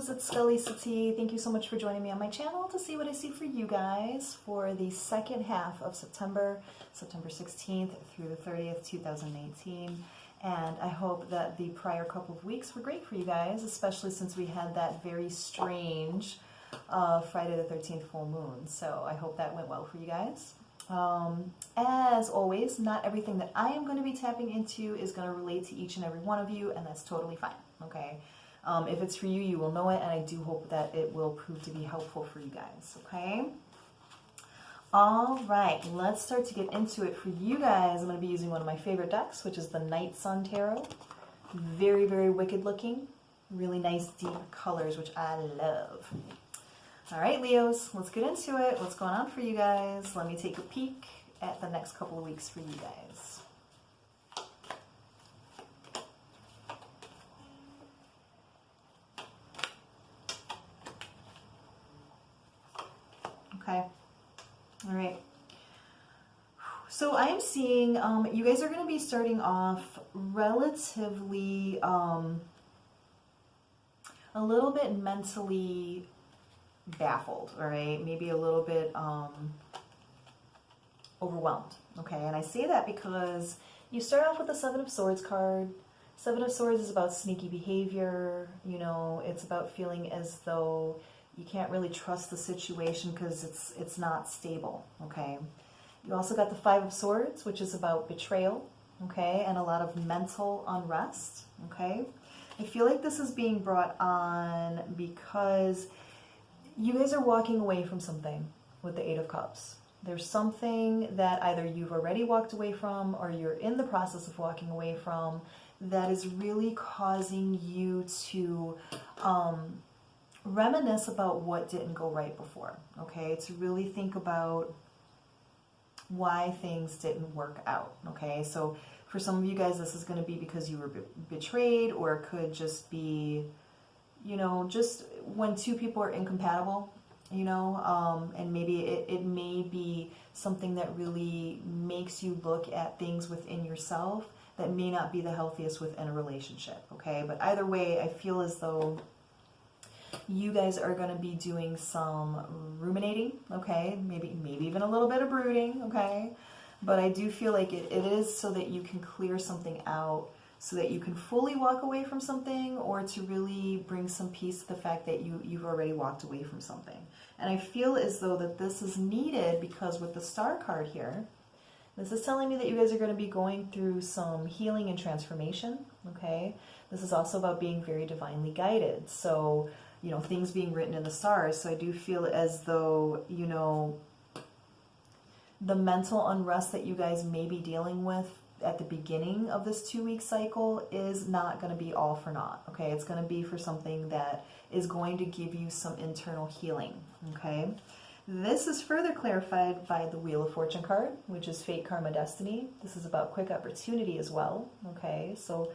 Leos, it's Scully City. Thank you so much for joining me on my channel to see what I see for you guys for the second half of September 16th through the 30th, 2019. And I hope that the prior couple of weeks were great for you guys, especially since we had that very strange Friday the 13th full moon. So I hope that went well for you guys. As always, not everything that I am going to be tapping into is going to relate to each and every one of you, and that's totally fine, okay? If it's for you, you will know it, and I do hope that it will prove to be helpful for you guys, okay? All right, let's start to get into it for you guys. I'm going to be using one of my favorite decks, which is the Night Sun Tarot. Very, very wicked looking. Really nice deep colors, which I love. All right, Leos, let's get into it. What's going on for you guys? Let me take a peek at the next couple of weeks for you guys. Okay. All right. So I am seeing you guys are going to be starting off relatively a little bit mentally baffled, all right? Maybe a little bit overwhelmed, okay? And I say that because you start off with the Seven of Swords card. Seven of Swords is about sneaky behavior, you know, it's about feeling as though you can't really trust the situation because it's not stable, okay? You also got the Five of Swords, which is about betrayal, okay, and a lot of mental unrest, okay? I feel like this is being brought on because you guys are walking away from something with the Eight of Cups. There's something that either you've already walked away from or you're in the process of walking away from that is really causing you to reminisce about what didn't go right before, okay? To really think about why things didn't work out, okay? So for some of you guys, this is going to be because you were betrayed, or it could just be, you know, just when two people are incompatible, you know, and maybe it may be something that really makes you look at things within yourself that may not be the healthiest within a relationship, okay? But either way, I feel as though you guys are going to be doing some ruminating, okay? Maybe even a little bit of brooding, okay? But I do feel like it is so that you can clear something out, so that you can fully walk away from something, or to really bring some peace to the fact that you've already walked away from something. And I feel as though that this is needed because with the Star card here, this is telling me that you guys are going to be going through some healing and transformation, okay? This is also about being very divinely guided. So, you know, things being written in the stars. So I do feel as though, you know, the mental unrest that you guys may be dealing with at the beginning of this 2-week cycle is not going to be all for naught, okay? It's going to be for something that is going to give you some internal healing, okay? This is further clarified by the Wheel of Fortune card, which is Fate, Karma, Destiny. This is about quick opportunity as well, okay? So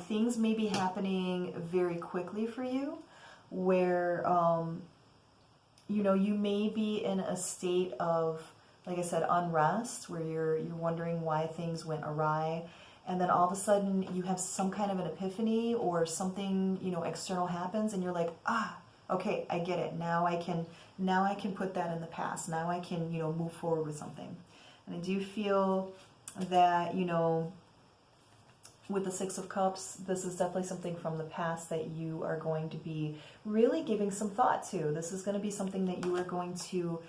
things may be happening very quickly for you, where, you know, you may be in a state of, like I said, unrest, where you're wondering why things went awry, and then all of a sudden you have some kind of an epiphany, or something, you know, external happens, and you're like, ah, okay, I get it. Now I can put that in the past. Now I can, you know, move forward with something. And I do feel that, you know, with the Six of Cups, this is definitely something from the past that you are going to be really giving some thought to. This is going to be something that you are going to,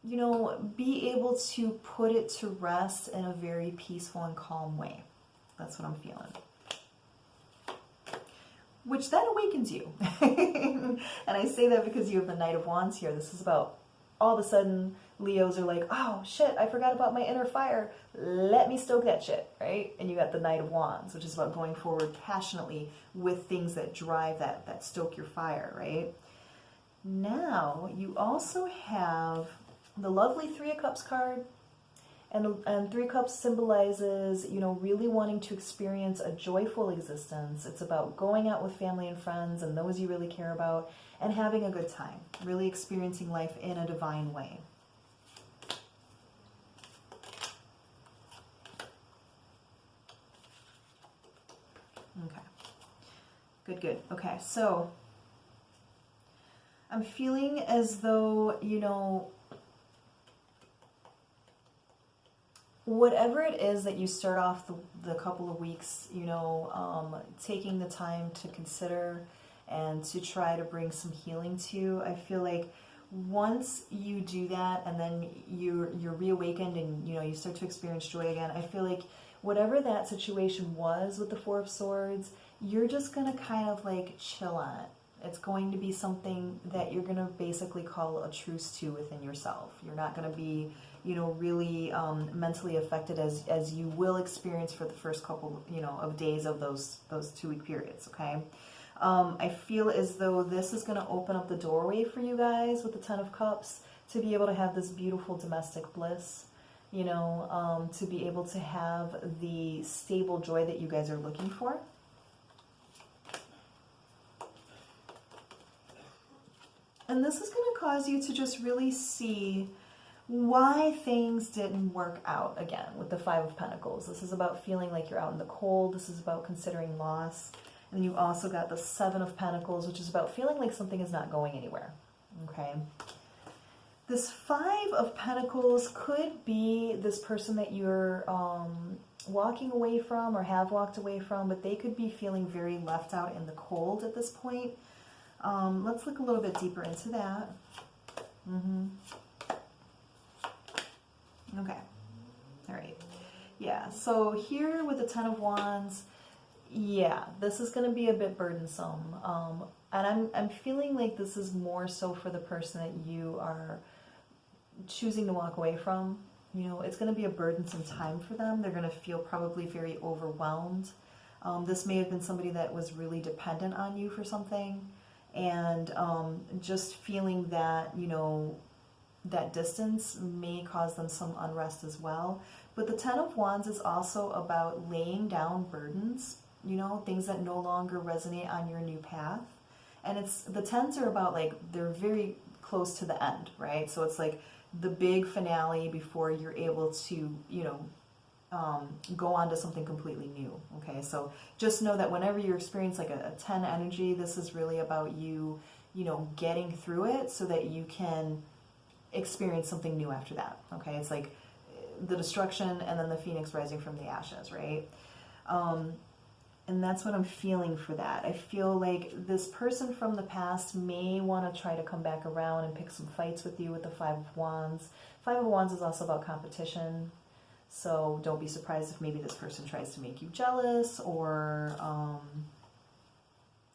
you know, be able to put it to rest in a very peaceful and calm way. That's what I'm feeling. Which then awakens you. And I say that because you have the Knight of Wands here. This is about all of a sudden Leos are like, oh shit, I forgot about my inner fire. Let me stoke that shit, right? And you got the Knight of Wands, which is about going forward passionately with things that drive that stoke your fire, right? Now, you also have the lovely Three of Cups card. And Three of Cups symbolizes, you know, really wanting to experience a joyful existence. It's about going out with family and friends and those you really care about and having a good time, really experiencing life in a divine way. Okay. Good, good. Okay, so I'm feeling as though, you know, whatever it is that you start off the couple of weeks, you know, taking the time to consider and to try to bring some healing to, I feel like once you do that and then you're reawakened and, you know, you start to experience joy again, I feel like whatever that situation was with the Four of Swords, you're just going to kind of like chill on it. It's going to be something that you're going to basically call a truce to within yourself. You're not going to be, you know, really mentally affected as you will experience for the first couple, you know, of days of those 2-week periods, okay? I feel as though this is going to open up the doorway for you guys with the Ten of Cups to be able to have this beautiful domestic bliss, you know, to be able to have the stable joy that you guys are looking for. And this is going to cause you to just really see why things didn't work out again with the Five of Pentacles. This is about feeling like you're out in the cold. This is about considering loss. And then you also got the Seven of Pentacles, which is about feeling like something is not going anywhere. Okay. This Five of Pentacles could be this person that you're walking away from or have walked away from, but they could be feeling very left out in the cold at this point. Let's look a little bit deeper into that. Okay. All right. Yeah. So here with the Ten of Wands, yeah, this is going to be a bit burdensome. And I'm feeling like this is more so for the person that you are choosing to walk away from. You know, it's going to be a burdensome time for them. They're going to feel probably very overwhelmed. This may have been somebody that was really dependent on you for something. And just feeling that, you know, that distance may cause them some unrest as well. But the Ten of Wands is also about laying down burdens, you know, things that no longer resonate on your new path. And it's, the Tens are about like, they're very close to the end, right? So it's like the big finale before you're able to, you know, go on to something completely new. Okay, so just know that whenever you experience like a 10 energy, this is really about you, you know, getting through it so that you can experience something new after that. Okay, it's like the destruction and then the phoenix rising from the ashes, right? And that's what I'm feeling for that. I feel like this person from the past may want to try to come back around and pick some fights with you with the Five of Wands. Five of Wands is also about competition. So don't be surprised if maybe this person tries to make you jealous or,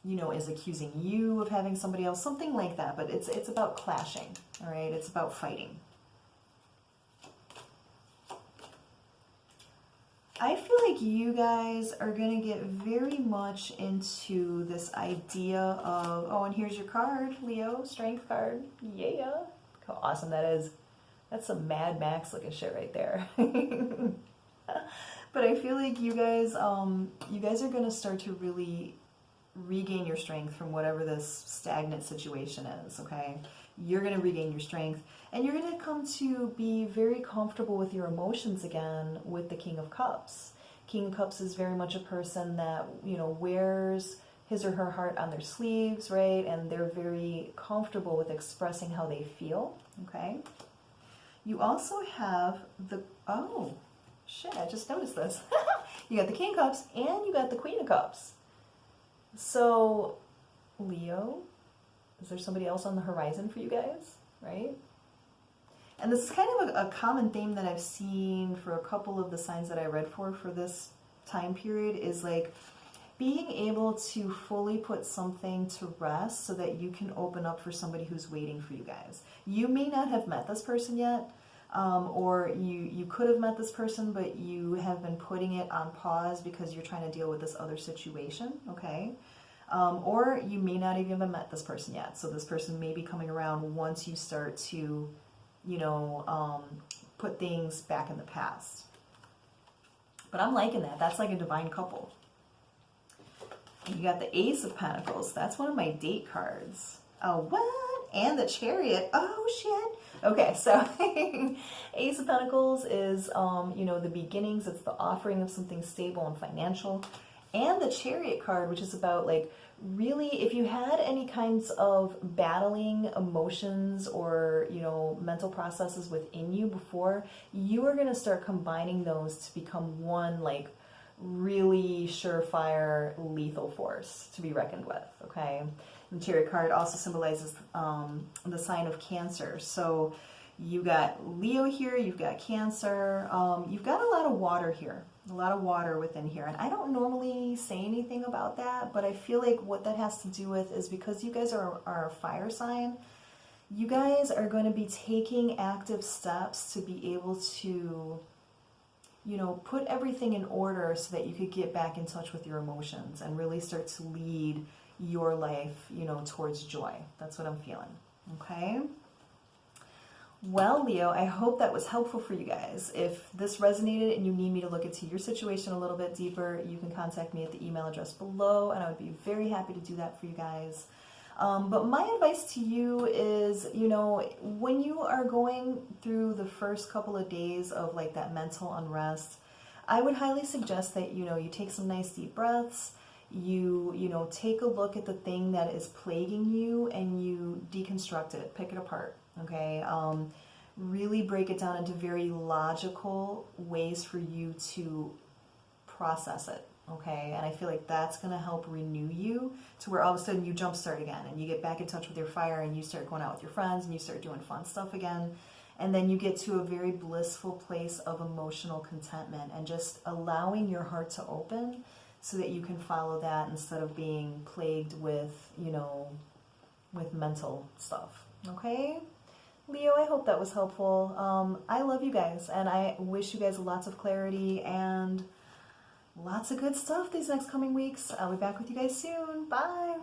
you know, is accusing you of having somebody else, something like that. But it's about clashing, all right? It's about fighting. I feel like you guys are going to get very much into this idea of, oh, and here's your card, Leo, Strength card. Yeah. How awesome that is. That's some Mad Max looking shit right there. But I feel like you guys are going to start to really regain your strength from whatever this stagnant situation is, okay? You're going to regain your strength, and you're going to come to be very comfortable with your emotions again with the King of Cups. King of Cups is very much a person that, you know, wears his or her heart on their sleeves, right? And they're very comfortable with expressing how they feel, okay? You also have the, oh, shit, I just noticed this. You got the King of Cups and you got the Queen of Cups. So, Leo, is there somebody else on the horizon for you guys, right? And this is kind of a common theme that I've seen for a couple of the signs that I read for this time period is like being able to fully put something to rest so that you can open up for somebody who's waiting for you guys. You may not have met this person yet, or you could have met this person, but you have been putting it on pause because you're trying to deal with this other situation, okay? Or you may not even have met this person yet. So this person may be coming around once you start to, you know, put things back in the past. But I'm liking that. That's like a divine couple. You got the Ace of Pentacles. That's one of my date cards. Oh, what? And the Chariot. Oh, shit. Okay, so Ace of Pentacles is, you know, the beginnings. It's the offering of something stable and financial. and the Chariot card, which is about like really if you had any kinds of battling emotions or, you know, mental processes within you before, you are going to start combining those to become one like really surefire lethal force to be reckoned with. Okay, the Chariot card also symbolizes the sign of Cancer. So you got Leo here, you've got Cancer, you've got a lot of water here, a lot of water within here. And I don't normally say anything about that, but I feel like what that has to do with is because you guys are a fire sign, you guys are going to be taking active steps to be able to, you know, put everything in order so that you could get back in touch with your emotions and really start to lead your life, you know, towards joy. That's what I'm feeling. Okay. Well, Leo, I hope that was helpful for you guys. If this resonated and you need me to look into your situation a little bit deeper, you can contact me at the email address below, and I would be very happy to do that for you guys. But my advice to you is, you know, when you are going through the first couple of days of like that mental unrest, I would highly suggest that, you know, you take some nice deep breaths, you know, take a look at the thing that is plaguing you and you deconstruct it, pick it apart. Okay, really break it down into very logical ways for you to process it. Okay, and I feel like that's going to help renew you to where all of a sudden you jumpstart again and you get back in touch with your fire and you start going out with your friends and you start doing fun stuff again. And then you get to a very blissful place of emotional contentment and just allowing your heart to open so that you can follow that instead of being plagued with, you know, with mental stuff. Okay? Leo, I hope that was helpful. I love you guys, and I wish you guys lots of clarity and lots of good stuff these next coming weeks. I'll be back with you guys soon. Bye!